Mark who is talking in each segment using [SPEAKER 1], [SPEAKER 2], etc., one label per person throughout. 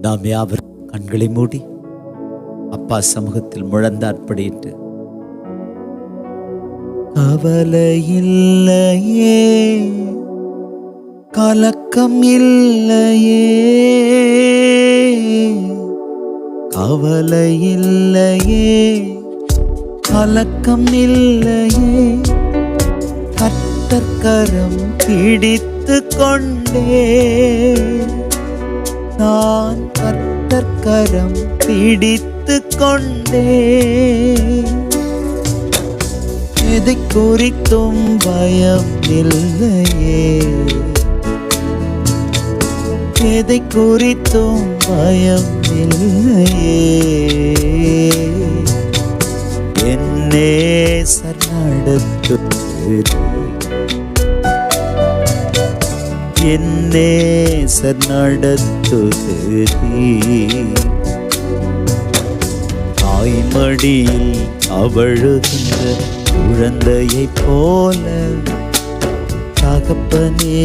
[SPEAKER 1] நாம் யாவரும் கண்களை மூடி அப்பா சமூகத்தில் முழந்தாற்படியிட்டு, கவலை இல்லையே, கலக்கம் இல்லையே, கவலை இல்லையே, கலக்கம் இல்லையே, கர்த்தர் கரம் பிடித்து கொண்டே, நான் கர்த்தர் கரம் பிடித்து கொண்டே, எதை குறித்தும் பயம் இல்லையே, எதை குறித்தும் பயம் இல்லையே, என் நேசர் நடத்துகிறேன், என் நேசர் நடத்துகிறேன், தாய்மடியில் அவழுகின்ற குழந்தையைப் போல தகப்பனே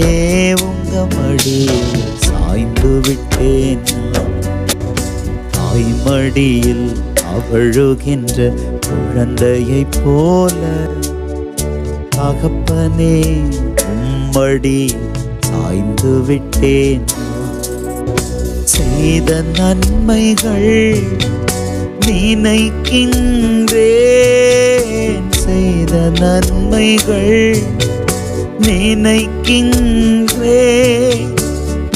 [SPEAKER 1] உங்க மடியில் சாய்ந்து விட்டேன், தாய்மடியில் அவழுகின்ற குழந்தையைப் போல தகப்பனே உம்மடி சாய்ந்து விட்டேன், செய்த நன்மைகள் நினைக்கின்றேன், செய்த நன்மைகள் நினைக்கின்றேன்,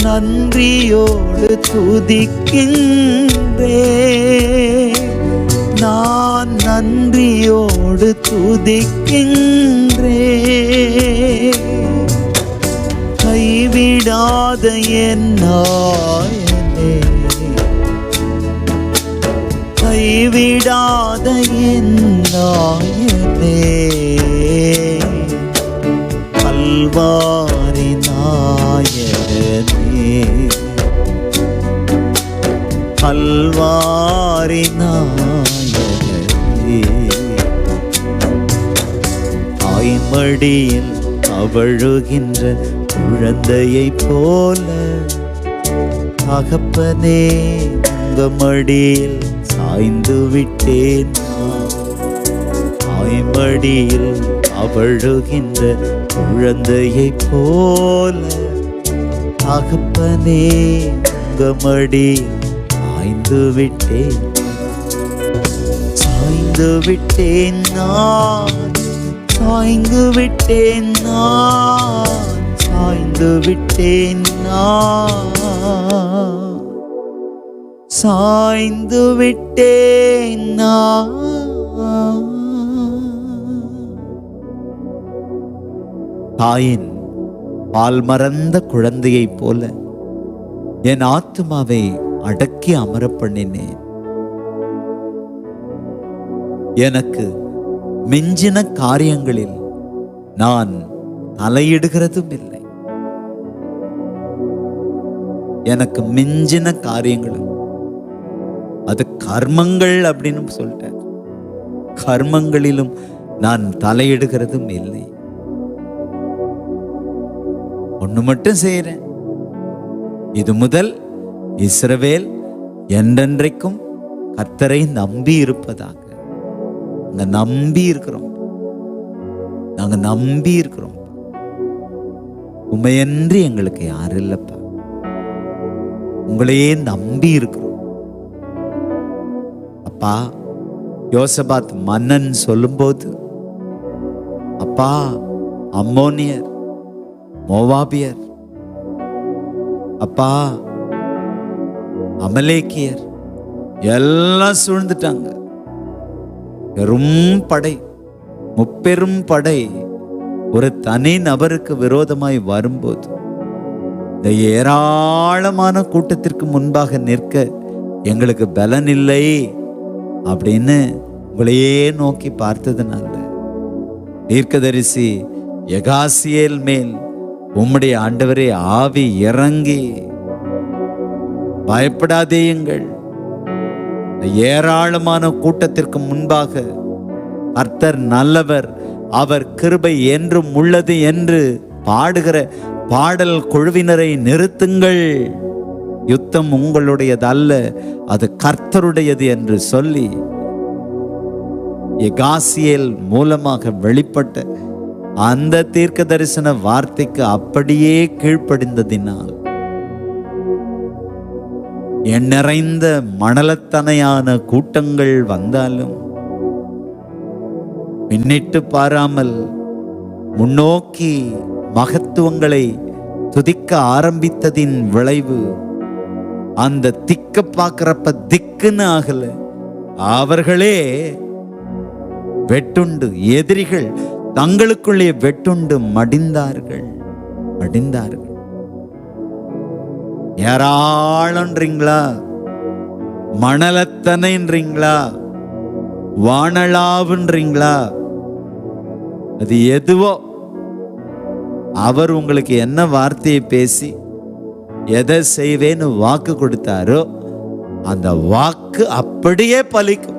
[SPEAKER 1] நன்றியோடு துதிக்கின்றேன், நான் நன்றியோடு துதிக்கின்றேன், கைவிடாத என் நாயனே, கைவிடாத என் நாயனே, கல்வாரி நாயகனே, கல்வாரி நாயகனே, தாய்மடியில் அவழுகின்ற குழந்தையைப் போல தகப்பனே உங்க மடியில் சாய்ந்து விட்டேன், தாய்மடியில் அவழுகின்ற குழந்தையைப் போல தகப்பனே உங்க மடியில் சாய்ந்து விட்டேன், சாய்ந்து விட்டேன் நான், சாய்ந்து விட்டேன் நான், சாய்ந்து விட்டேன் நான், சாய்ந்து விட்டேன் நான். தாயின் பால் மறந்த குழந்தையைப் போல என் ஆத்துமாவை அடக்கி அமர பண்ணினேன், எனக்கு மிஞ்சின காரியங்களில் நான் தலையிடுகிறதும் இல்லை, எனக்கு மிஞ்சின காரியங்களும் அது கர்மங்கள் அப்படின்னு சொல்லிட்டேன், கர்மங்களிலும் நான் தலையிடுகிறதும் இல்லை, ஒண்ணு மட்டும் செய்யறேன், இது முதல் இஸ்ரவேல் என்றென்றைக்கும் கர்த்தரை நம்பி இருப்பதாக. நாங்க நம்பி இருக்கிறோம், நாங்க நம்பி இருக்கிறோம், உண்மையன்றி எங்களுக்கு யாரும் இல்லப்பா, உங்களையே நம்பி இருக்கிறோம் அப்பா. யோசபாத் மன்னன் சொல்லும்போது, அப்பா அம்மோனியர் மோவாபியர், அப்பா அமலேக்கியர் எல்லாம் சூழ்ந்துட்டாங்க, பெரும் படை, முப்பெரும் படை ஒரு தனி நபருக்கு விரோதமாய் வரும்போது இந்த ஏராளமான கூட்டத்திற்கு முன்பாக நிற்க எங்களுக்கு பலன் இல்லை அப்படின்னு உங்களையே நோக்கி பார்த்ததுனால தீர்க்கதரிசி எகாசியேல் மேல் உம்முடைய ஆண்டவரே ஆவி இறங்கி, பயப்படாதேயுங்கள், ஏராளமான கூட்டத்திற்கு முன்பாக கர்த்தர் நல்லவர், அவர் கிருபை என்றும் உள்ளது என்று பாடுகிற பாடல் குழுவினரை நிறுத்துங்கள் யுத்தம் உங்களுடையது அல்ல, அது கர்த்தருடையது என்று சொல்லி எகாசியேல் மூலமாக வெளிப்பட்ட அந்த தீர்க்க தரிசன வார்த்தைக்கு அப்படியே கீழ்ப்படிந்ததினால் என் நிறைந்த மணலத்தனையான கூட்டங்கள் வந்தாலும் பின்னிட்டு பாராமல் முன்னோக்கி மகத்துவங்களை துதிக்க ஆரம்பித்ததின் விளைவு அந்த திக்க பார்க்கிறப்ப திக்குன்னு ஆகல, அவர்களே வெட்டுண்டு, எதிரிகள் தங்களுக்குள்ளே வெட்டுண்டு மடிந்தார்கள். ஏராளன்றீங்களா, மணலத்தனைன்றீங்களா, வானளாவுன்றீங்களா, அது எதுவோ அவர் உங்களுக்கு என்ன வார்த்தையை பேசி எதை செய்வேன்னு வாக்கு கொடுத்தாரோ அந்த வாக்கு அப்படியே பலிக்கும்.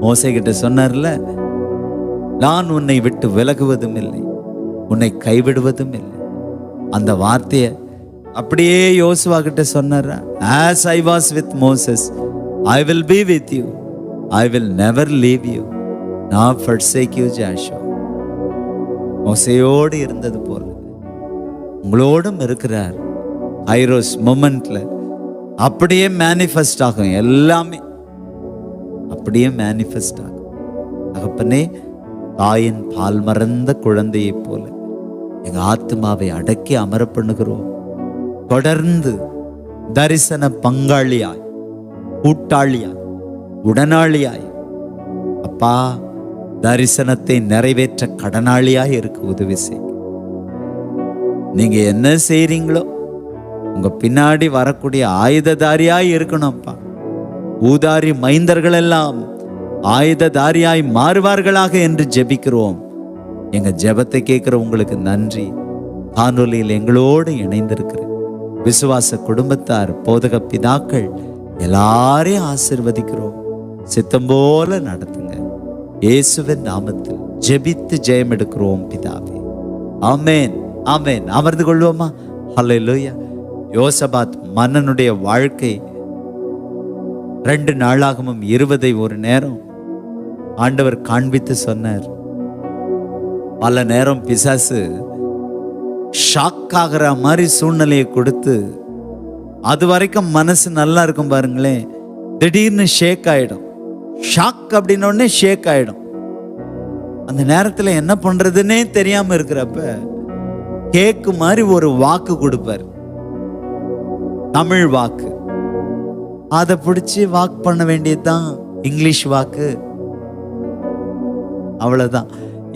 [SPEAKER 1] மோசே கிட்ட சொன்னார்ல, நான் உன்னை விட்டு விலகுவதும் இல்லை, உன்னை கைவிடுவதும் இல்லை. அந்த வார்த்தையை அப்படியே யோசுவா கிட்ட சொன்னார். As I was with Moses, I will be with you. I will never leave you nor forsake you, Joshua. மோசேயோடு இருந்தது போல உங்களோடும் இருக்கிறார். ஐரோஸ் மொமெண்ட்ல அப்படியே மேனிஃபெஸ்ட் ஆகும், எல்லாமே அப்படியே மேனிஃபெஸ்ட் ஆகும். தகப்பனே, தாயின் பால் மறந்த குழந்தையை போல எங்க ஆத்மாவை அடக்கி அமர பண்ணுகிறோம். தொடர்ந்து தரிசன பங்காளியாய், கூட்டாளியாய், உடனாளியாய், அப்பா தரிசனத்தை நிறைவேற்ற கடனாளியாய் இருக்க உதவி செய். நீங்க என்ன செய்றீங்களோ உங்க பின்னாடி வரக்கூடிய ஆயுததாரியாய் இருக்கணும்ப்பா. ஊதாரி மைந்தர்கள் எல்லாம் ஆயுததாரியாய் மாறுவார்களாக என்று ஜெபிக்கிறோம். எங்க ஜெபத்தை கேட்கிற உங்களுக்கு நன்றி. காணொலியில் எங்களோடு இணைந்திருக்கிற விசுவாச குடும்பத்தார், போதக பிதாக்கள் எல்லாரையும் ஆசீர்வதிக்கிறோம். சித்தம் போல நடத்துங்க. இயேசுவின் நாமத்தில் ஜெபித்து ஜெயம் எடுக்கிறோம் பிதாவே. ஆமென், ஆமென். அமர்ந்து கொள்வோமா? ஹல்லேலூயா. யோசபாத் மன்னனுடைய வாழ்க்கை 2 நாளாகமும் 20 ஒரு நேரம் ஆண்டவர் காண்பித்து சொன்னார். பல நேரம் பிசாசு ஷாக் ஆகிற மாதிரி சூழ்நிலையை கொடுத்து, அது வரைக்கும் மனசு நல்லா இருக்கும் பாருங்களேன், திடீர்னு ஷேக் ஆயிடும். ஷாக் அப்படின்னோடனே ஷேக் ஆயிடும். அந்த நேரத்துல என்ன பண்றதுன்னே தெரியாம இருக்கிறப்ப கேக்கு மாதிரி ஒரு வாக்கு கொடுப்பார், தமிழ் வாக்கு. அதை பிடிச்சி வாக் பண்ண வேண்டியதுதான். இங்கிலீஷ் வாக்கு, அவ்வளவுதான்.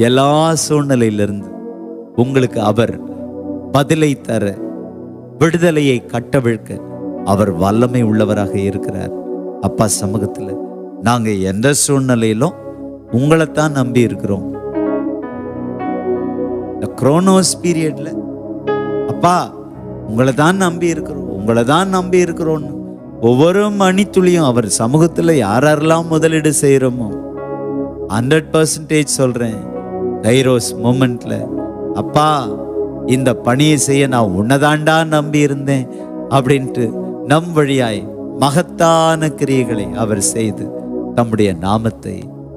[SPEAKER 1] எல்லா சூழ்நிலையிலிருந்து உங்களுக்கு அவர் பதிலை தர, விடுதலையை கட்டவிழ்க்க அவர் வல்லமை உள்ளவராக இருக்கிறார். அப்பா சமூகத்தில் நாங்க எந்த சூழ்நிலையிலும் உங்களைத்தான் நம்பி இருக்கிறோம். குரோனோஸ் பீரியட்ல அப்பா உங்களை தான் நம்பி இருக்கிறோம், உங்களை தான் நம்பி இருக்கிறோம். ஒவ்வொரு மணித்துளியும் அவர் சமூகத்தில் யாரெல்லாம் முதலீடு செய்யறோமோ 100% சொல்றேன், கைரோஸ் மொமெண்ட்ல அப்பா இந்த பணியை செய்ய நான் உன்னதாண்டா நம்பி இருந்தேன் அப்படின்ட்டு நம் வழியாய் மகத்தான கிரியைகளை அவர் செய்து தம்முடைய நாமத்தை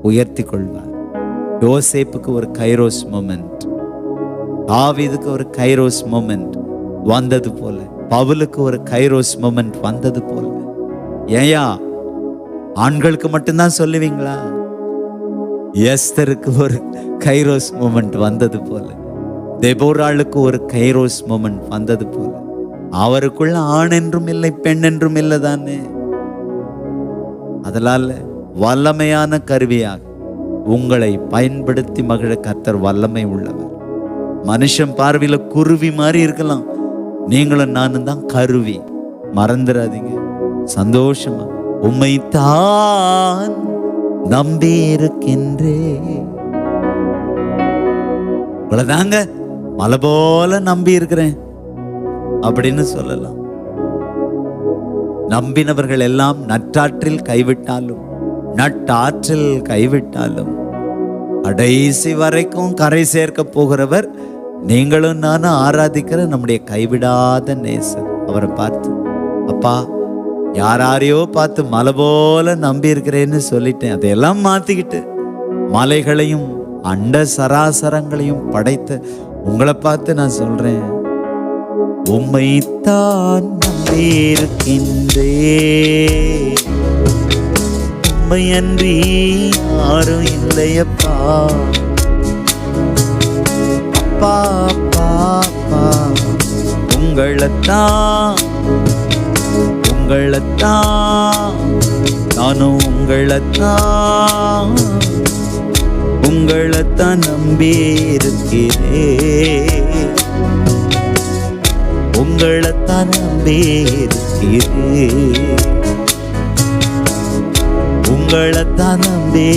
[SPEAKER 1] உயர்த்தி கொள்வார். யோசேப்புக்கு ஒரு கைரோஸ் மொமெண்ட், தாவீதுக்கு ஒரு கைரோஸ் மொமெண்ட் வந்தது போல, பவுலுக்கு ஒரு கைரோஸ் மொமெண்ட் வந்தது போல. ஏயா ஆண்களுக்கு மட்டும்தான் சொல்லுவீங்களா? எஸ்தருக்கு ஒரு கைரோஸ் மொமெண்ட் வந்தது போல, தெபோராளுக்கு ஒரு கைரோஸ் மொமெண்ட் வந்தது போல, அவருக்குள்ள ஆண் என்றும் இல்லை பெண் என்றும் இல்லை தானே. அதனால வல்லமையான கருவியாக உங்களை பயன்படுத்தி மகிழ கர்த்தர் வல்லமை உள்ளவர். மனுஷன் பார்வையில குருவி மாதிரி இருக்கலாம், நீங்களும் நானும் தான் கருவி. மறந்துடாதீங்க. சந்தோஷமா உம்மைத்தான் நம்பி இருக்கின்றேன், இவ்வளவுதாங்க, மலை போல நம்பி இருக்கிறேன் அப்படின்னு சொல்லலாம். நம்பினவர்கள் எல்லாம் நற்றாற்றில் கைவிட்டாலும் நட்டாற்றில் கைவிட்டாலும் கடைசி வரைக்கும் கரை சேர்க்க போகிறவர் நீங்களும் நானும் ஆராதிக்கிற நம்முடைய கைவிடாத நேசர். அவரை பார்த்து, அப்பா யாரையோ பார்த்து மலை போல நம்பி இருக்கிறேன்னு சொல்லிட்டேன், அதையெல்லாம் மாத்திக்கிட்டு மலைகளையும் அண்ட சராசரங்களையும் படைத்த உங்களை பார்த்து நான் சொல்றேன், உம்மைத்தான் நம்பியிருக்கின்றே, உம்மையன்றி யாரும் இல்லையப்பா. அப்பா அப்பா அப்பா, உங்களைத்தான் நானும் உங்களைத்தான் நம்பி இருக்கிறேன், உங்களைத்தான் நம்பி இருக்கிறேன், உங்களைத்தான் நம்பி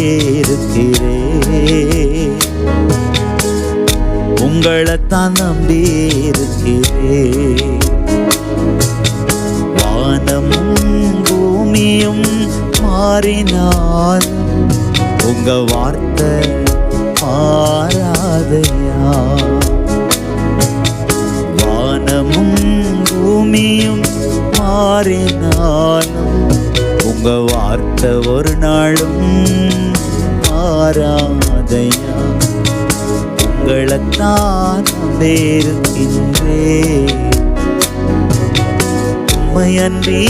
[SPEAKER 1] இருக்கிறேன், உங்களைத்தான் நம்பி இருக்கிறேன். வானமும் பூமியும் மாறினால் உங்க வார்த்தை மாறாதையா. வானமும் பூமியும் மாறினாலும் உங்க வார்த்தை ஒரு நாளும் மாறாதையா. உங்களைத்தான் நம்பியிருக்கின்றேன், உம்மையன்றி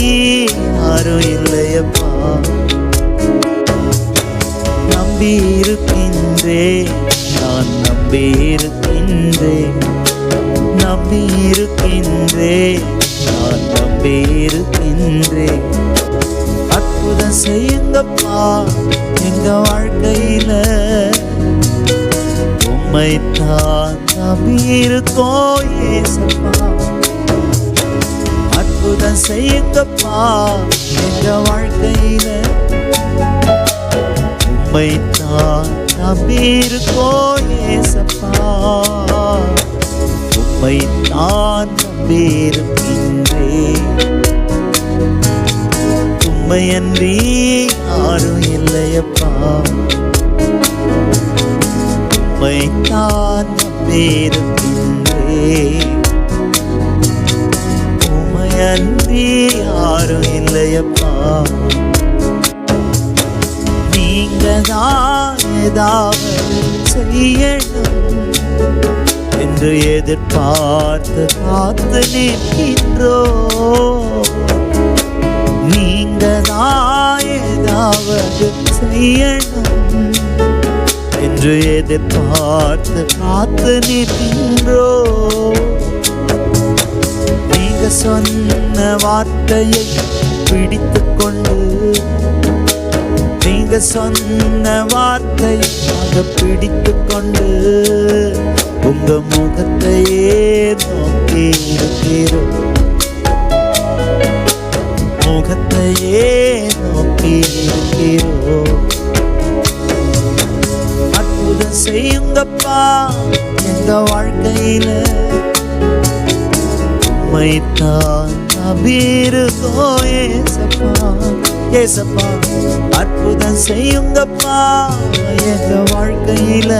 [SPEAKER 1] யாரும் இல்லையப்பா. நம்பியிருக்கின்றேன், நான் நம்பியிருக்கின்றேன், நம்பியிருக்கின்றேன், நான் நம்பியிருக்கின்றேன். அற்புதம் செய்யுங்கப்பா எங்க வாழ்க்கையில, உம்மைத்தான் நம்பியிருக்கோம் ஏசப்பா. அற்புதம் செய்யுங்கப்பா எங்க வாழ்க்கையில, உம்மைத்தான் நம்பியிருக்கோம் ஏசப்பா. உம்மைத்தான் நம்பியிருக்கின்றேன், உம்மையன்றி யாரும் இல்லையப்பா. உம்மைத்தான் நம்பியிருக்கின்றேன், உம்மையன்றி யாரும் இல்லையப்பா. நீங்கதான் ஏதாவது செய்யணும் என்று எதிர்பார்த்து காத்து நிற்கின்றோம். நீங்கதான் ஏதாவது செய்யணும் என்று எதிர்பார்த்து காத்து நிற்கின்றோம். நீங்க சொன்ன வார்த்தையை பிடித்துக் கொண்டு, நீங்க சொன்ன வார்த்தை பிடித்துக் கொண்டு உங்க முகத்தையே நோக்கி இருக்கிறோம், முகத்தையே நோக்கி இருக்கிறோம். அற்புதம் செய்யுங்கப்பா எங்க வாழ்க்கையில, உம்மைத்தான் நம்பியிருக்கோம் ஏசப்பா. ஏசப்பா அற்புதம் செய்யுங்கப்பா எங்க வாழ்க்கையில,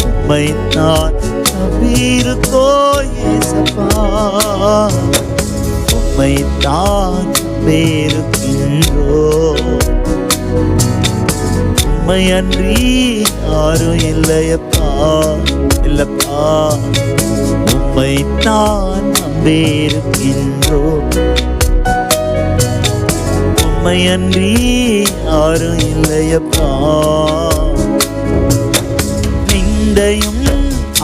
[SPEAKER 1] உம்மைத்தான் நம்பியிருக்கோம் ஏசப்பா. உம்மைத்தான் நம்பியிருக்கின்றோம், உம்மையன்றி யாரும் இல்லையப்பா. இல்லப்பா, உம்மைத்தான் நம்பியிருக்கின்றோம், உம்மையன்றி யாரும் இல்லையப்பா. நிந்தையும்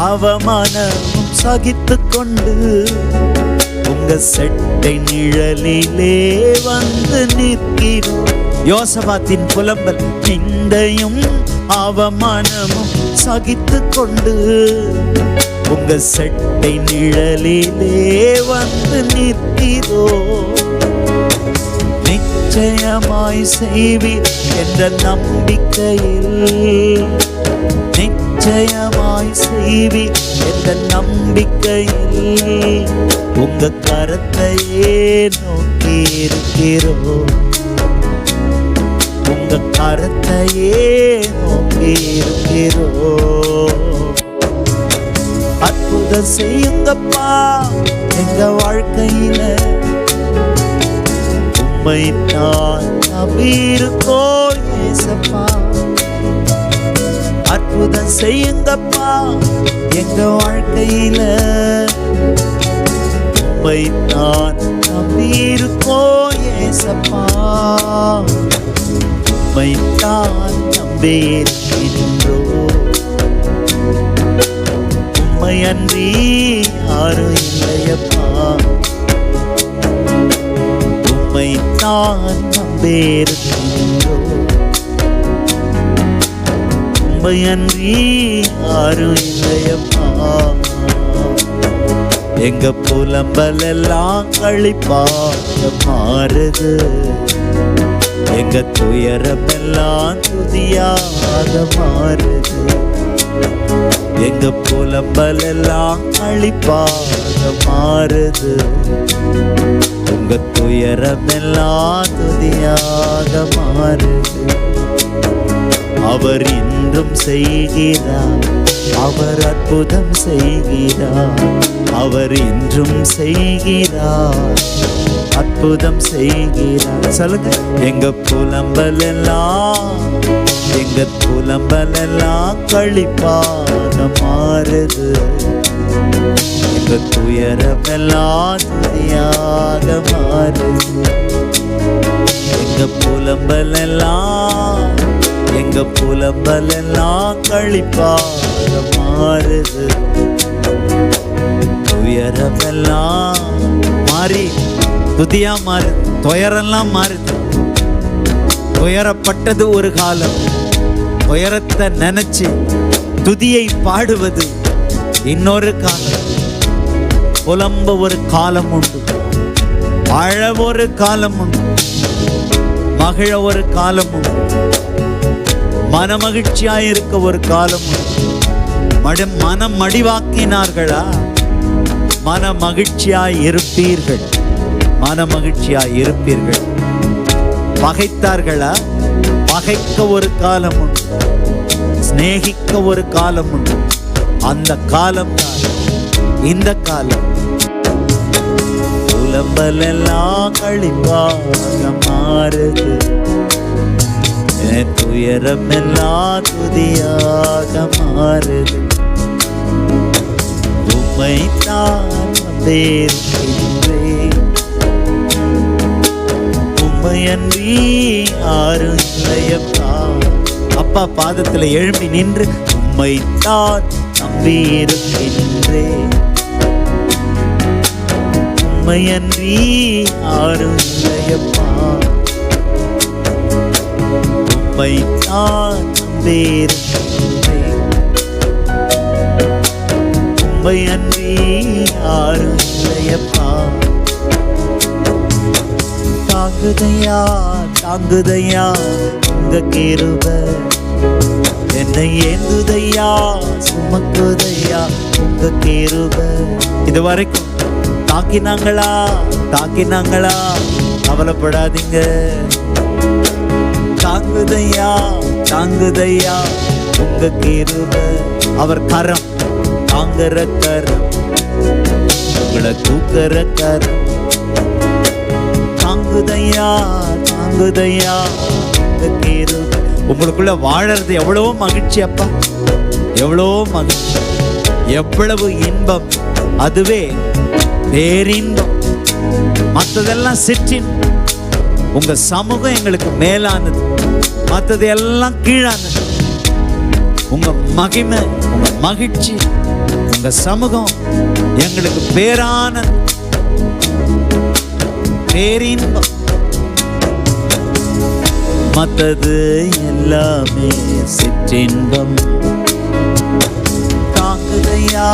[SPEAKER 1] அவமானமும் சகித்துக் கொண்டு உங்க செட்டை நிழலிலே வந்து நிற்கிறோம். யோசபாத்தின் புலம்பல், நிந்தையும் அவமானமும் சகித்துக் கொண்டு உங்க செட்டை நிழலிலே வந்து நிற்கிறோம். நிச்சயமாய் செய்வீர் என்ற நம்பிக்கையில், நிச்சயமாய் செய்வீர் என்ற நம்பிக்கையில் உங்க கரத்தையே நோக்கி இருக்கிறோம், உங்க கரத்தையே நோக்கி இருக்கிறோம். அற்புதம் செய்யுங்கப்பா எங்க வாழ்க்கையில. உம்மை நான் நம்பியிருக்கோம் ஏசப்பா. அற்புதம் செய்யுங்கப்பா எங்க வாழ்க்கையில. உம்மை நான் நம்பியிருக்கோம் ஏசப்பா. உம்மை நான் நம்பியிருக்கின்றோம். உம்மை அன்றி யாரும் இல்லையப்பா. உம்மை நான் நம்பியிருக்கின்றோம். உம்மை அன்றி யாரும் இல்லையப்பா. எங்க புலம்பல் எல்லாம் களிப்பாக மாறுது. எங்க துயரம் எல்லாம் துதியாக மாறுது. எங்க புலம்பல் எல்லாம் களிப்பாக மாறுது. உங்க துயரம் எல்லாம் துதியாக மாறுது. அவர் இன்றும் செய்கிறார், அவர் அற்புதம் செய்கிறார். அவர் இன்றும் செய்கிறார், அற்புதம் செய்கிறார். சொல்லுங்க. எங்க புலம்பல் எல்லாம், எங்க புலம்பல் எல்லாம் களிப்பாக மாறுது. எங்க துயரம் எல்லாம் துதியாக மாறுது. எங்க புலம்பல் எல்லாம், எங்க புலம்பல் எல்லாம் களிப்பாக மாறுது. துயரம் எல்லாம் மாறி துதியா மாறுது. துயரெல்லாம் மாறுது. துயரப்பட்டது ஒரு காலம். துயரத்தை நினைச்சு துதியை பாடுவது இன்னொரு காலம். புலம்ப ஒரு காலம் உண்டு, வாழ ஒரு காலம் உண்டு, மகிழ ஒரு காலம் உண்டு, மனமகிழ்ச்சியாயிருக்க ஒரு காலம் உண்டு. மனம் மடிவாக்கினார்களா? மன மகிழ்ச்சியாய் இருப்பீர்கள், மன மகிழ்ச்சியாய் இருப்பீர்கள். பகைத்தார்களா? பகைக்க ஒரு காலம் உண்டு, சிநேகிக்க ஒரு காலம் உண்டு. அந்த காலம் தான் இந்த காலம். புலம்பல் எல்லாம் களிப்பாக மாறுது. துயரம் எல்லாம் துதியாக மாறுது. உம்மை நான் நம்பியிருக்கின்றேன். உம்மை அன்றி யாரும் இல்லையப்பா. அப்பா பாதத்துல எழும்பி நின்று உம்மை தான் நம்பியிருக்கின்றேன். உம்மை அன்றி யாரும் இல்லையப்பா. உம்மை நான் நம்பியிருக்கின்றேன். உம்மை அன்றி யாரும் இல்லையப்பா. தாங்குதையா தாங்குதையா உங்க கிருபை. என்னை ஏந்துதையா சுமக்குதையா உங்க கிருபை. இது வரைக்கும் தாக்கினாங்களா தாக்கினாங்களா? கவலைப்படாதீங்க. தாங்குதையா தாங்குதையா உங்க கிருபை. அவர் கரம் தாங்குற கரம், உங்களை தூக்குற கரம். தாங்குதையா தாங்குதையா உங்க கிருபை. உங்களுக்குள்ள வாழறது எவ்வளவோ மகிழ்ச்சி அப்பா, எவ்வளவோ மகிழ்ச்சி, எவ்வளவு இன்பம். அதுவே பேரின்பம். மற்றதெல்லாம் சிற்றின். உங்க சமூகம் எங்களுக்கு மேலானது, மற்றது எல்லாம் கீழானது. உங்க மகிமை, உங்க மகிழ்ச்சி, உங்க சமூகம் எங்களுக்கு பேரானது, பேரின்பம். மற்றது எல்லாமே சிற்றின்பம். தாங்குதையா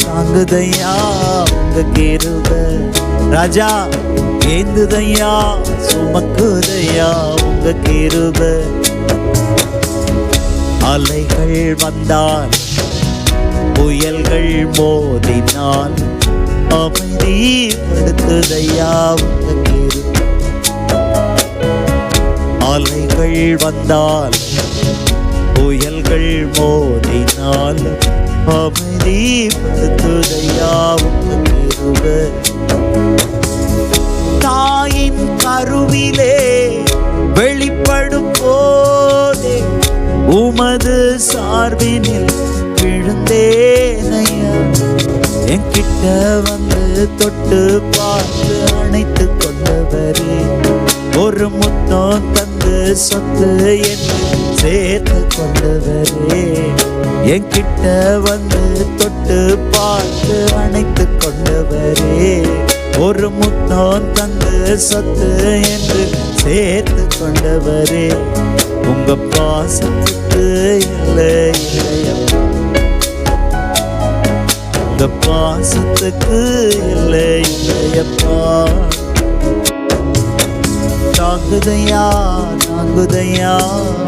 [SPEAKER 1] தாங்குதையா உங்க கிருபை. ராஜா ஏந்துதையா சுமக்குதையா உங்க கிருபை. அலைகள் வந்தால், புயல்கள் மோதினால், அமைதிப்படுத்துதையா உங்க கிருபை. அலைகள் வந்தால், புயல்கள் மோதினால், அமைதிப்படுத்துதையா உங்க கிருபை. தாயின் கருவிலே வெளிப்படும் போதே உமது சார்பினில் விழுந்தேனையா. என்கிட்ட வந்து தொட்டு பார்த்து அணைத்து கொண்டவரே, ஒரு முத்தம் தந்து சொத்து என்று சேர்த்து கொண்டவரே. என்கிட்ட வந்து தொட்டு பார்த்து அணைத்து கொண்டவரே, ஒரு முத்தம் தந்து சொத்து என்று சேர்த்து கொண்டவரே. உங்க பாசத்துக்கு இல்லை இல்லையப்பா, உங்க பாசத்துக்கு இல்லை இல்லையப்பா. தாங்குதையா தாங்குதையா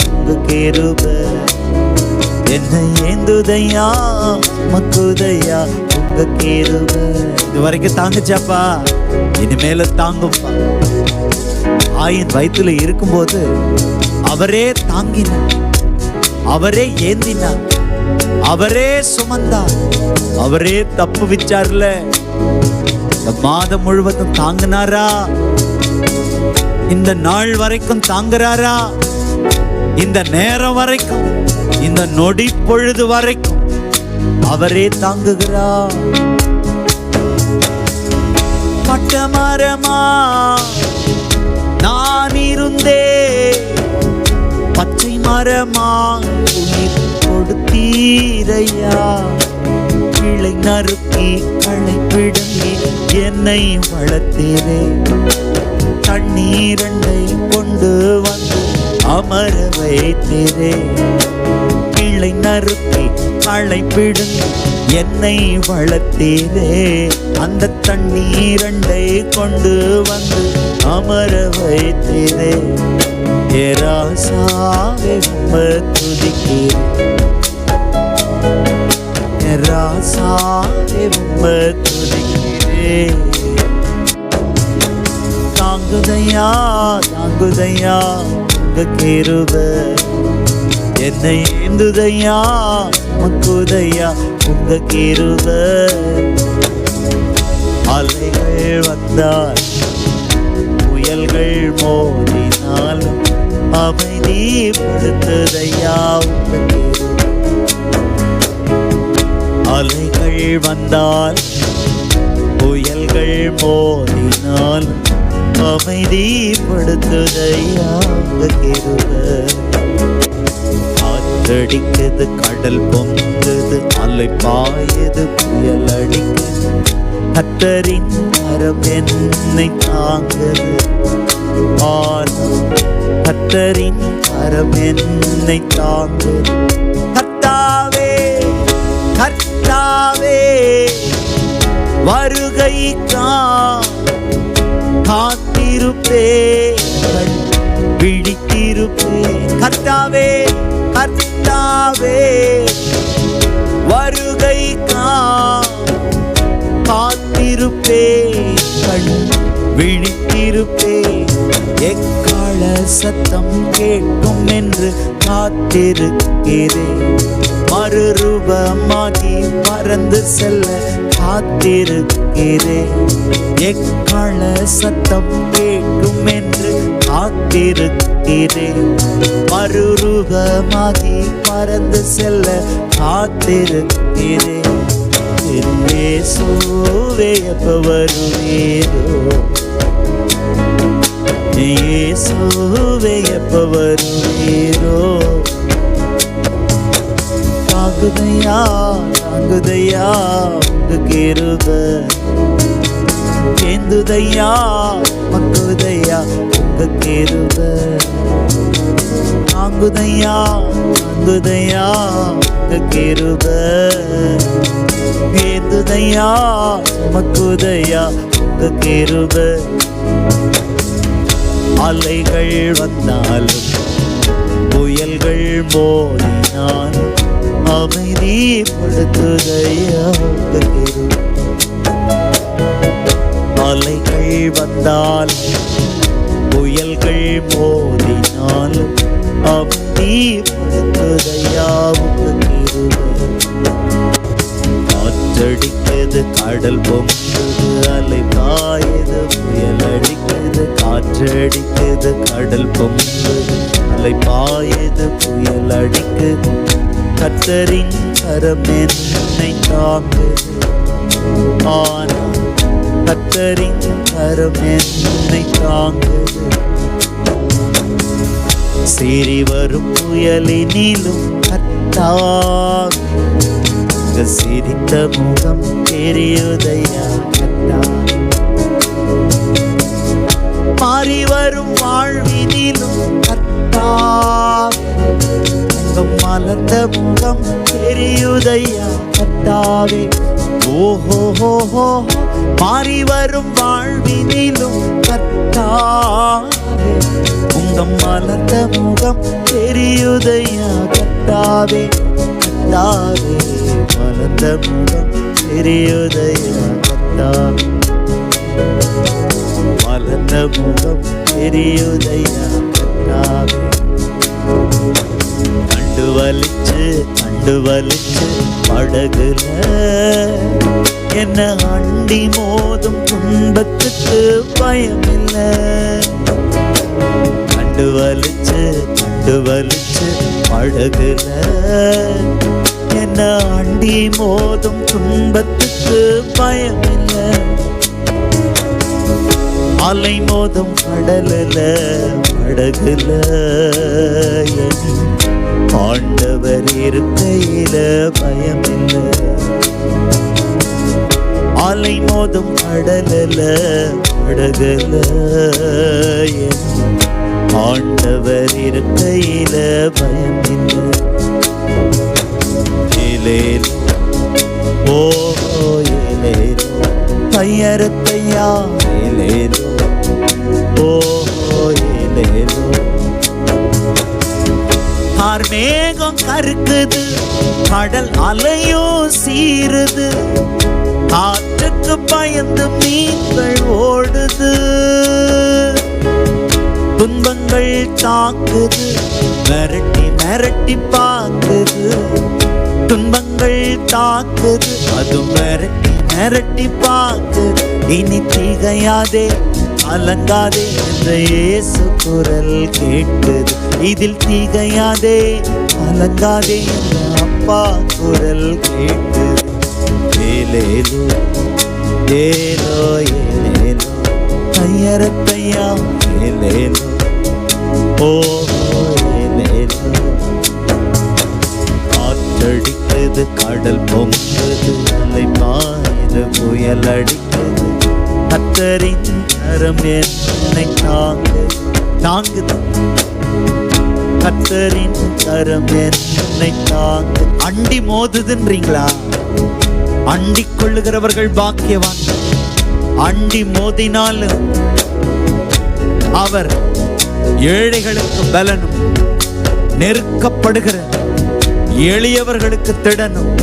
[SPEAKER 1] உங்க கிருபை, என்னை ஏந்துதையா மக்குதையா உங்க கிருபை. இது வரைக்கும் தாங்குச்சாப்பா, இனிமேல தாங்குப்பா. ஆயின் வயிற்றுல இருக்கும்போது அவரே தாங்கினார், அவரே ஏந்தினார், அவரே சுமந்தார், அவரே தப்பு வச்சார்ல. இந்த மாதம் முழுவதும் தாங்கினாரா? இந்த நாள் வரைக்கும் தாங்குறாரா? இந்த நேரம் வரைக்கும், இந்த நொடி பொழுது வரைக்கும் அவரே தாங்குகிறார். பட்டமரமா நான் இருந்தே, பச்சை மரமா உயிர் கொடுத்தீரையா. கிளை நறுக்கி களை பிடுங்கி என்னை வளர்த்தீரே. தண்ணீரண்டை கொண்டு வந்து அமர வைத்தீரே. கிளை நறுக்கி களை பிடுங்கி என்னை வளர்த்தீரே. அந்த தண்ணீரண்டை கொண்டு வந்து அமர வைத்தீரே. ராசாவே உம்மை துதிக்கிறேன், ராசாவே உம்மை துதிக்கிறேன். தாங்குதையா தாங்குதையா உங்க கிருபை, என்னை ஏந்துதையா மக்குதையா உங்க கிருபை. அலைகள் வந்தால் புயல்கள் மோதினாலும் அமைதிப்படுத்துதையா உங்க கிருபை. அலைகள் வந்தால் புயல்கள் மோதினாலும் அமைதிப்படுத்துதையா உங்க கிருபை. காற்றடிக்குது, கடல் பொங்குது, அலை பாயுது, புயல் அடிக்குது, கர்த்தரின் கரம் என்னை தாங்குது. கர்த்தரின் கரம் என்னை தாங்குது. கர்த்தாவே கர்த்தாவே வருகைக்காய் காத்திருப்பேன், விழித்திருப்பேன். கர்த்தாவே கர்த்தாவே வருகைக்காய் காத்திருப்பேன், விழித்திருப்பேன். எக்கால சத்தம் கேட்கும் என்று காத்திருக்கிறேன். மறுரூபமாகி பறந்து செல்ல காத்திருக்கிறேன். எக்கால சத்தம் கேட்கும் என்று காத்திருக்கிறேன். மறுரூபமாகி பறந்து செல்ல காத்திருக்கிறேன். இயேசுவே எப்ப வருவீரோ, இயேசுவே எப்ப வருவீரோ. தாங்குதையா தாங்குதையா உங்க கிருபை, ஏந்துதையா மக்குதையா உங்க கிருபை. தாங்குதையா தாங்குதையா உங்க கிருபை, ஏந்துதையா மக்குதையா உங்க கிருபை. அலைகள் வந்தாலும் புயல்கள் மோதினாலும் அமைதிப்படுத்துதையா உங்க கிருபை. அலைகள் வந்தாலும் புயல்கள் மோதினாலும் அமைதிப்படுத்துதையா உங்க கிருபை. அடிக்குது, கடல் பொங்குது, அலை பாயுது, புயல் அடிக்குது, காற்று அடிக்குது, கடல் பொங்குது, அலை பாயுது, புயல் அடிக்குது. கர்த்தரின் கரம் என்னை தாங்குது, ஆனால் கர்த்தரின் கரம் என்னை தாங்குது. சீறி வரும் புயலினிலும் கர்த்தாவே சிரித்த முகம் தெரியுதையா கர்த்தாவே. மாறி வரும் வாழ்வினிலும் கர்த்தாவே முகம் மலர்ந்த முகம் தெரியுதையா கர்த்தாவே. ஓஹோ மாறி வரும் வாழ்வினிலும் கர்த்தாவே முகம் மலர்ந்த முகம் தெரியுதையா கர்த்தாவே. கர்த்தாவே மலர்ந்த முகம் தெரியுதையா கர்த்தாவே, மலர்ந்த முகம் தெரியுதையா கர்த்தாவே. கண்டு வலிச்சு படகுல என்ன அண்டி மோதும் துன்பத்துக்கு பயமில்லை. கண்டு வலிச்சு படகுல என்ன அண்டி மோதும் துன்பத்துக்கு பயமில்லை. அலை மோதும் கடலுல படகுல ஆண்டவர் இருக்கையில பயமில்லை. அலை மோதும் கடலுல படகுல ஆண்டவர் இருக்கையில பயமில்லை. ஏலேலோ ஓ ஏலேலோ கையறுத்தையா ஏலேலோ ஓ ஏலேலோ. கார்மேகம் கருக்குது, கடல் அலையோ சீருது, காற்றுக்கு பயந்து மீன்கள் ஓடுது. துன்பங்கள் தாக்குது, மிரட்டி பாக்குது. துன்பங்கள் தாக்குது, அது மிரட்டி பாக்குது. இனி திகையாதே கலங்காதே என்ற இயேசு குரல் கேட்குது. இதில் திகையாதே கலங்காதே என்ற அப்பா குரல் கேட்குது. ஏலேலோ ஏலோ ஏலேலோ கையறுத்தையா ஏலேலோ ஓ ஏலேலோ. காற்றடிக்குது, கடல் பொங்குது, அலை பாயுது, புயல் அடிக்குது. கர்த்தரின் கரம் என்னை தாங்குது, கர்த்தரின் கரம் என்னை தாங்கு. அண்டி மோதுதுன்றீங்களா? அண்டி கொள்ளுகிறவர்கள் பாக்கியவான். அண்டி மோதினாலும் அவர் ஏழைகளுக்கு பலனும், நெருக்கப்படுகிற எளியவர்களுக்கு திடனும்,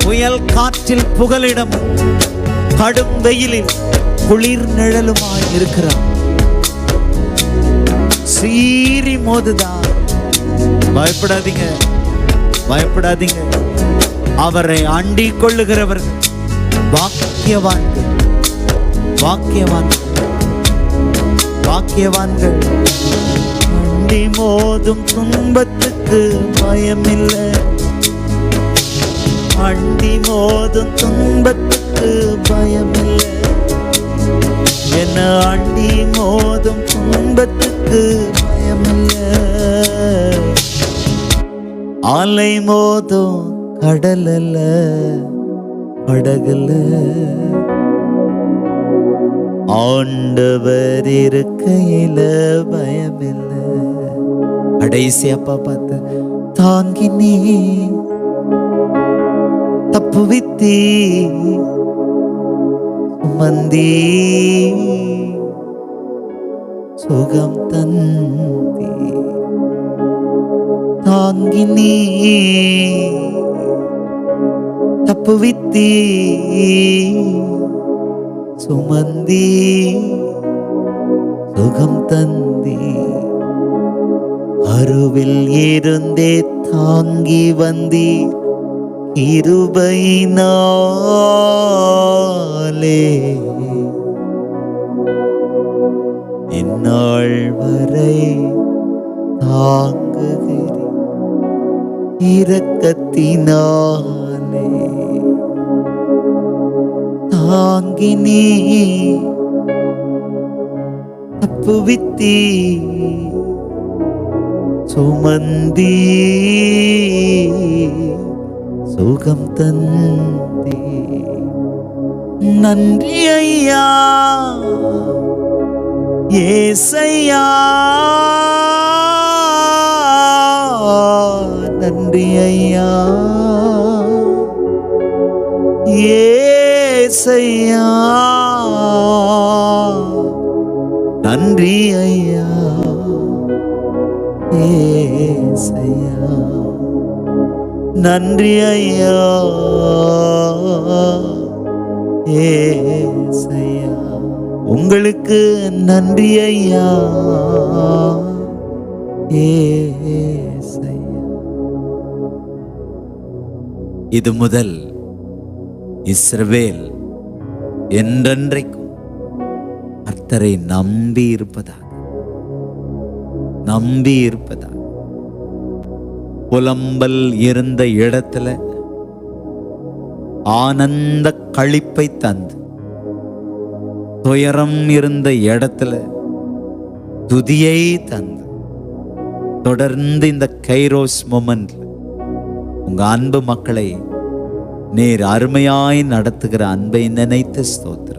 [SPEAKER 1] புயல் காற்றில் புகலிடமும், கடும் வெயிலில் குளிர் நிழலுமாய் இருக்கிறார். சீறி மோதுதா, பயப்படாதீங்க, பயப்படாதீங்க. அவரை அண்டி கொள்ளுகிறவர்கள் பாக்கியவான்கள், பாக்கியவான்கள், பாக்கியவான்கள். அண்டி மோதும் துன்பத்துக்கு பயமில்லை, அண்டி மோதும் துன்பத்துக்கு பயமில்லை. என்ன அண்டி மோதும் துன்பத்துக்கு பயமில்லை. அலை மோதும் கடல்ல படகுல ஆண்டவர் இருக்கையில பயமில்லை. கடைசி அப்பா பார்த்து தாங்கி நீ தப்புவித்தீ, சுமந்தீ, சுகம் தந்தீ. தாங்கி நீ தப்புவித்தீ, சுமந்தீ, சுகம் தந்தீ. அருவில் இருந்தே தாங்கி வந்தீர், கிருபையினாலே இந்நாள் வரை தாங்குகிறேன். இரக்கத்தினாலே தாங்கினே தப்புவித்தீ சுமந்தீ சுகம் தந்தே. நன்றி ஐயா ஏசையா, நன்றி ஐயா ஏசையா, நன்றி ஐயா ஏசையா, நன்றி ஐயா ஏசையா. உங்களுக்கு நன்றி ஐயா ஏசையா. இது முதல் இஸ்ரவேல் என்றென்றைக்கும் கர்த்தரை நம்பி இருப்பதாக, நம்பி இருப்பதாக. புலம்பல் இருந்த இடத்துல ஆனந்த களிப்பை தந்து, துயரம் இருந்த இடத்துல துதியை தந்து, தொடர்ந்து இந்த கைரோஸ் மொமெண்ட்ல உங்க அன்பு மக்களை நீர் அருமையாய் நடத்துகிற அன்பை நினைத்து ஸ்தோத்திரம்.